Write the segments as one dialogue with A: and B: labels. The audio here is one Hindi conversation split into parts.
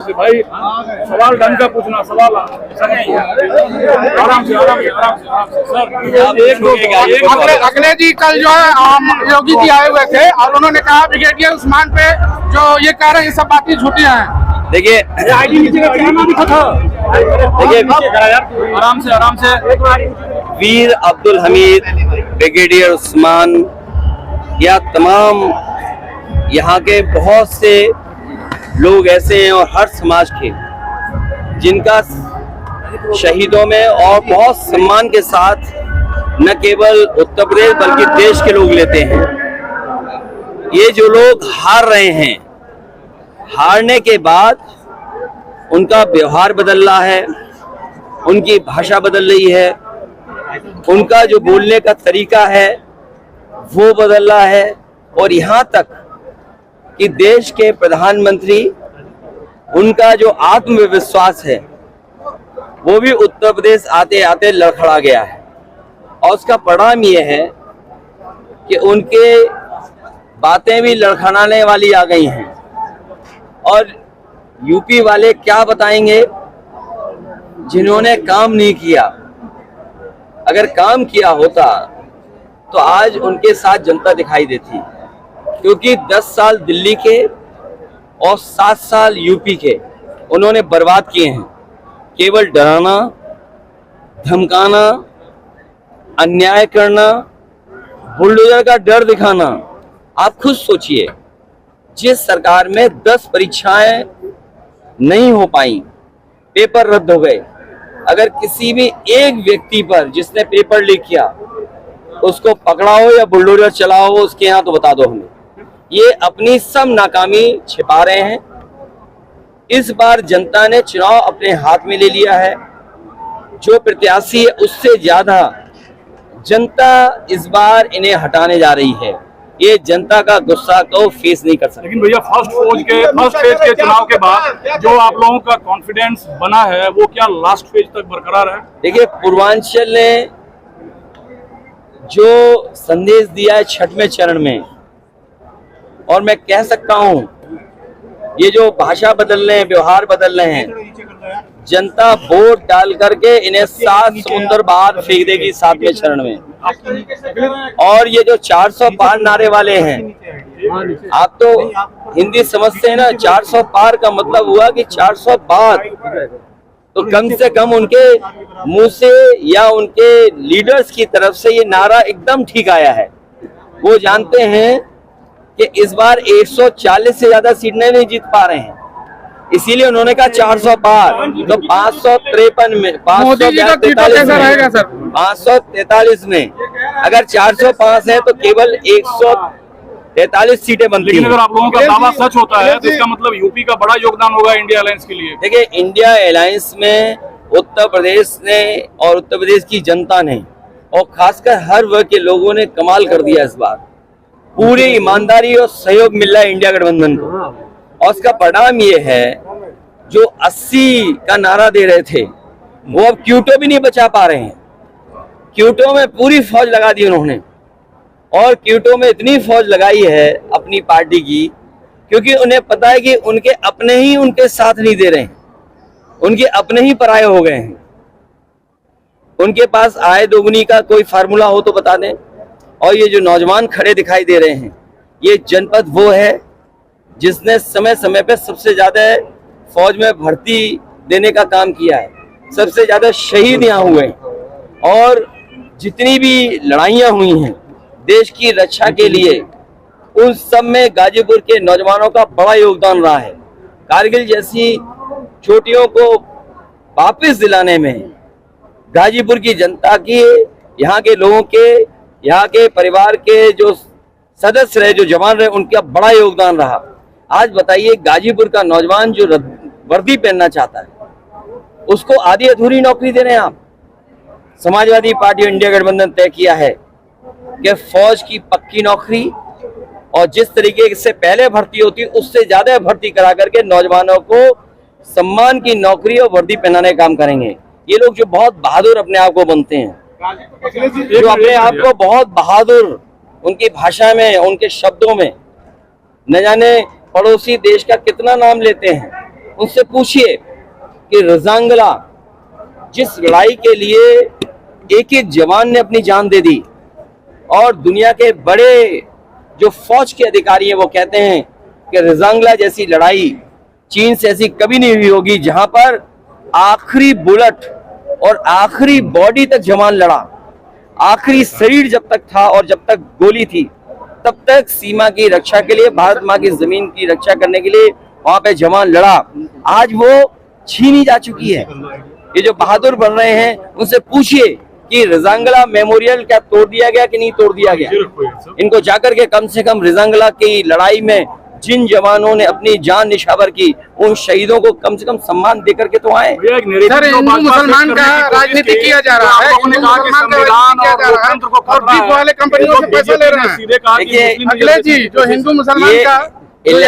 A: भाई सवाल ढंग का पूछना, सवाल आराम से सर।
B: अखिलेश जी कल जो है योगी जी आए हुए थे और उन्होंने कहा ब्रिगेडियर उस्मान पे जो ये कह रहे हैं ये सब बातें झूठियां हैं।
C: देखिए
A: आराम से
C: वीर अब्दुल हमीद, ब्रिगेडियर उस्मान या तमाम यहाँ के बहुत से लोग ऐसे हैं और हर समाज के जिनका शहीदों में और बहुत सम्मान के साथ न केवल उत्तर प्रदेश बल्कि देश के लोग लेते हैं। ये जो लोग हार रहे हैं, हारने के बाद उनका व्यवहार बदल रहा है, उनकी भाषा बदल रही है, उनका जो बोलने का तरीका है वो बदल रहा है और यहाँ तक कि देश के प्रधानमंत्री, उनका जो आत्मविश्वास है वो भी उत्तर प्रदेश आते आते लड़खड़ा गया है। और उसका परिणाम ये है कि उनके बातें भी लड़खड़ाने वाली आ गई हैं। और यूपी वाले क्या बताएंगे जिन्होंने काम नहीं किया। अगर काम किया होता तो आज उनके साथ जनता दिखाई देती, क्योंकि 10 साल दिल्ली के और 7 साल यूपी के उन्होंने बर्बाद किए हैं। केवल डराना, धमकाना, अन्याय करना, बुलडोजर का डर दिखाना। आप खुद सोचिए, जिस सरकार में 10 परीक्षाएं नहीं हो पाई, पेपर रद्द हो गए, अगर किसी भी एक व्यक्ति पर जिसने पेपर लीक किया उसको पकड़ा हो या बुलडोजर चलाओ उसके यहाँ, तो बता दो हमें। ये अपनी सब नाकामी छिपा रहे हैं। इस बार जनता ने चुनाव अपने हाथ में ले लिया है। जो प्रत्याशी है उससे ज्यादा जनता इस बार इन्हें हटाने जा रही है। ये जनता का गुस्सा को फेस नहीं कर सकते।
A: लेकिन भैया फर्स्ट फेज के चुनाव के बाद जो आप लोगों का कॉन्फिडेंस बना है वो क्या लास्ट फेज तक बरकरार है? देखिए,
C: पूर्वांचल ने जो संदेश दिया है 6वें चरण में, और मैं कह सकता हूं ये जो भाषा बदल रहे हैं, व्यवहार बदल रहे हैं, जनता वोट डाल करके इन्हें 7 समुंदर बाहर फेंक देगी 7वें चरण में। और ये जो 400 पार नारे वाले हैं, आप तो हिंदी समझते हैं ना, 400 पार का मतलब हुआ कि 400 बार, तो कम से कम उनके मुंह से या उनके लीडर्स की तरफ से ये नारा एकदम ठीक आया है। वो जानते हैं कि इस बार 140 से ज्यादा सीट नहीं जीत पा रहे हैं, इसीलिए उन्होंने कहा 400 पार। तो 553 में, 543 में अगर 405 है तो केवल 143 सीटें बनती हैं।
A: अगर आप लोगों का दावा सच होता है तो इसका मतलब यूपी का बड़ा योगदान होगा इंडिया अलायंस के लिए।
C: देखिए, इंडिया अलायंस में उत्तर प्रदेश ने और उत्तर प्रदेश की जनता ने और खासकर हर वर्ग के लोगों ने कमाल कर दिया। इस बार पूरी ईमानदारी और सहयोग मिल रहा है इंडिया गठबंधन को, और उसका परिणाम ये है जो 80 का नारा दे रहे थे वो अब क्यूटो भी नहीं बचा पा रहे हैं। क्यूटो में पूरी फौज लगा दी उन्होंने, और क्यूटो में इतनी फौज लगाई है अपनी पार्टी की, क्योंकि उन्हें पता है कि उनके अपने ही उनके साथ नहीं दे रहे हैं, उनके अपने ही पराये हो गए हैं। उनके पास आय दोगुनी का कोई फार्मूला हो तो बता दें। और ये जो नौजवान खड़े दिखाई दे रहे हैं, ये जनपद वो है जिसने समय समय पे सबसे ज्यादा फौज में भर्ती देने का काम किया है, सबसे ज्यादा शहीद यहाँ हुए हैं, और जितनी भी लड़ाइयाँ हुई हैं देश की रक्षा के लिए, उन सब में गाजीपुर के नौजवानों का बड़ा योगदान रहा है। कारगिल जैसी चोटियों को वापस दिलाने में गाजीपुर की जनता की, यहाँ के लोगों के, यहाँ के परिवार के जो सदस्य रहे, जो जवान रहे, उनका बड़ा योगदान रहा। आज बताइए, गाजीपुर का नौजवान जो वर्दी पहनना चाहता है उसको आधी अधूरी नौकरी दे रहे हैं आप। समाजवादी पार्टी इंडिया गठबंधन तय किया है कि फौज की पक्की नौकरी, और जिस तरीके से पहले भर्ती होती उससे ज्यादा भर्ती करा करके नौजवानों को सम्मान की नौकरी और वर्दी पहनाने का काम करेंगे। ये लोग जो बहुत बहादुर अपने आप को बनते हैं, जो अपने आप को बहुत बहादुर, उनकी भाषा में, उनके शब्दों में न जाने पड़ोसी देश का कितना नाम लेते हैं, उनसे पूछिए कि रजांगला जिस लड़ाई के लिए एक एक जवान ने अपनी जान दे दी, और दुनिया के बड़े जो फौज के अधिकारी हैं वो कहते हैं कि रजांगला जैसी लड़ाई चीन से ऐसी कभी नहीं हुई होगी, जहां पर आखिरी बुलेट और आखिरी बॉडी तक जवान लड़ा, आखिरी शरीर जब तक था और जब तक गोली थी तब तक सीमा की रक्षा के लिए, भारत माँ की जमीन की रक्षा करने के लिए वहां पे जवान लड़ा। आज वो छीनी जा चुकी है। ये जो बहादुर बन रहे हैं उनसे पूछिए कि रजांगला मेमोरियल क्या तोड़ दिया गया कि नहीं तोड़ दिया गया। इनको जाकर के कम से कम रजांगला की लड़ाई में जिन जवानों ने अपनी जान निछावर की, उन शहीदों को कम से कम सम्मान देकर के तो आए।
B: सर, हिंदू मुसलमान का राजनीति किया जा रहा है, हिंदू मुसलमान का राजनीति किया जा रहा है और बीच वाले कंपनियों से पैसा ले रहे हैं।
C: देखिए
B: अखिलेश जी, जो हिंदू मुसलमान का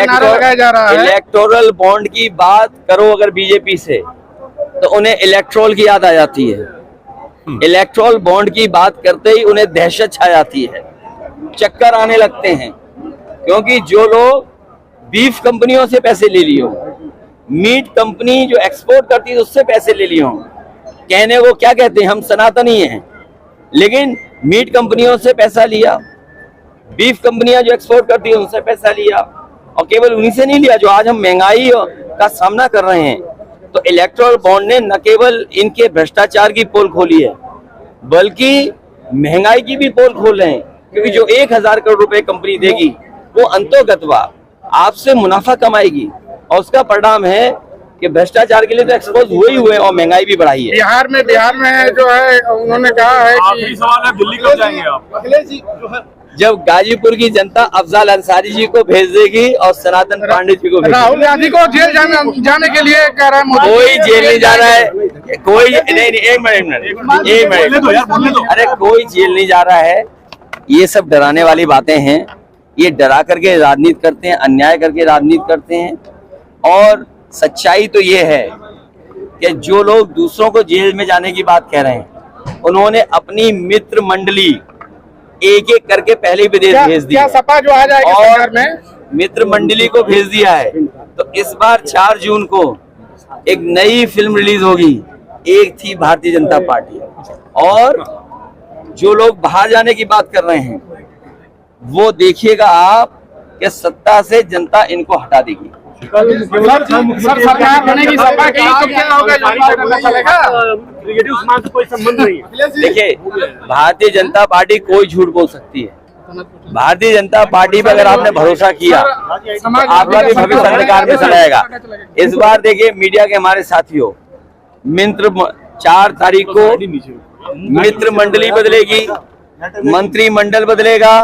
B: नारा लगाया जा रहा है,
C: इलेक्टोरल बॉन्ड की बात करो अगर बीजेपी से, तो उन्हें इलेक्ट्रोल की याद आ जाती है। इलेक्ट्रोल बॉन्ड की बात करते ही उन्हें दहशत छा जाती है, चक्कर आने लगते हैं, क्योंकि जो लोग बीफ कंपनियों से पैसे ले लिए हो, मीट कंपनी जो एक्सपोर्ट करती है उससे पैसे ले लिए हो, कहने को क्या कहते हैं, हम सनातनी हैं, लेकिन मीट कंपनियों से पैसा लिया, बीफ कंपनियां जो एक्सपोर्ट करती है उनसे पैसा लिया, और केवल उन्हीं से नहीं लिया। जो आज हम महंगाई का सामना कर रहे हैं, तो इलेक्ट्रोल बॉन्ड ने न केवल इनके भ्रष्टाचार की पोल खोली है, बल्कि महंगाई की भी पोल खोल रहे हैं, क्योंकि जो 1000 करोड़ रुपए कंपनी देगी वो अंतोगतवा आपसे मुनाफा कमाएगी, और उसका परिणाम है कि भ्रष्टाचार के लिए तो एक्सपोज हुए और महंगाई भी बढ़ाई है।
B: बिहार में जो है उन्होंने कहा है कि
A: आखिरी सवाल है, दिल्ली कब जाएंगे आप?
B: अखिलेश जी जो है
C: जब गाजीपुर की जनता अफजाल अंसारी जी को भेज देगी और सनातन पांडे जी को भेज
B: राहुल गांधी को जेल जाने के लिए कह रहा है मोदी।
C: कोई जेल नहीं जा रहा है, कोई नहीं, एक मिनट, अरे कोई जेल नहीं जा रहा है। ये सब डराने वाली बातें हैं, ये डरा करके राजनीति करते हैं, अन्याय करके राजनीति करते हैं। और सच्चाई तो ये है कि जो लोग दूसरों को जेल में जाने की बात कह रहे हैं, उन्होंने अपनी मित्र मंडली एक एक करके पहले विदेश भेज दिया।
B: सपा जो आ जाएगी सरकार में,
C: मित्र मंडली को भेज दिया है। तो इस बार 4 जून को एक नई फिल्म रिलीज होगी, एक थी भारतीय जनता पार्टी, और जो लोग बाहर जाने की बात कर रहे हैं वो देखिएगा आप कि सत्ता से जनता इनको हटा देगी।
B: सर सरकार बनेगी सपा की तो क्या होगा, चलेगा?
A: कोई संबंध नहीं है।
C: देखिए, भारतीय जनता पार्टी कोई झूठ बोल सकती है। भारतीय जनता पार्टी पर अगर आपने भरोसा किया तो आपका भी भविष्य अंधकार में चलाएगा। इस बार देखिए, मीडिया के हमारे साथियों, 4 तारीख को मित्र मंडली बदलेगी, मंत्रिमंडल बदलेगा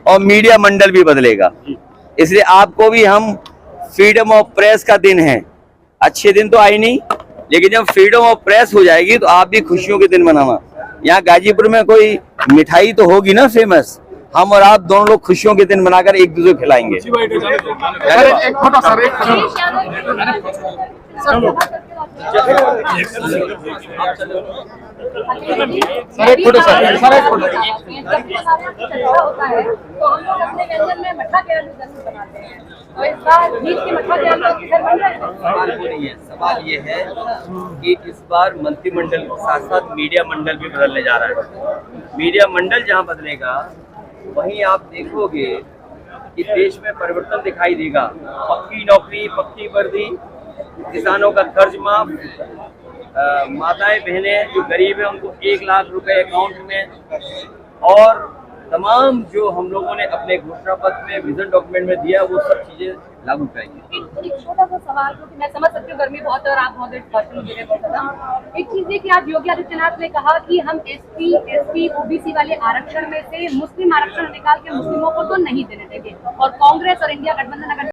C: और मीडिया मंडल भी बदलेगा। इसलिए आपको भी हम फ्रीडम ऑफ प्रेस का दिन है, अच्छे दिन तो आई नहीं, लेकिन जब फ्रीडम ऑफ प्रेस हो जाएगी तो आप भी खुशियों के दिन मनाना। यहाँ गाजीपुर में कोई मिठाई तो होगी ना फेमस, हम और आप दोनों लोग खुशियों के दिन मनाकर एक दूसरे को खिलाएंगे।
B: एक फोटो सर, एक फोटो सर, एक फोटो।
D: होता है तो हम लोग अपने व्यंजन में मट्ठा के आलू जरूर बनाते हैं, तो इस बार बीच के मट्ठा के आलू किधर बन रहे हैं?
C: सवाल ये है कि इस बार मंत्रिमंडल के साथ साथ मीडिया मंडल भी बदलने जा रहा है। मीडिया मंडल जहां बदलेगा वहीं आप देखोगे कि देश में परिवर्तन दिखाई देगा। पक्की नौकरी, पक्की वर्दी, किसानों का कर्ज माफ, माताएं बहनें जो गरीब हैं उनको 1 लाख रुपए अकाउंट में, और तमाम जो हम लोगों ने अपने घोषणा पत्र में, विजन डॉक्यूमेंट में दिया, वो सब चीजें लागू करेंगे।
D: एक छोटा सा सवाल, क्योंकि मैं समझ सकती हूँ गर्मी बहुत है और आप बहुत भाषण दे रहे हैं। एक चीज है कि आज योगी आदित्यनाथ ने कहा कि हम SC, ST, OBC वाले आरक्षण में से मुस्लिम आरक्षण निकाल के मुस्लिमों को तो नहीं देने देंगे, और कांग्रेस और इंडिया गठबंधन अगर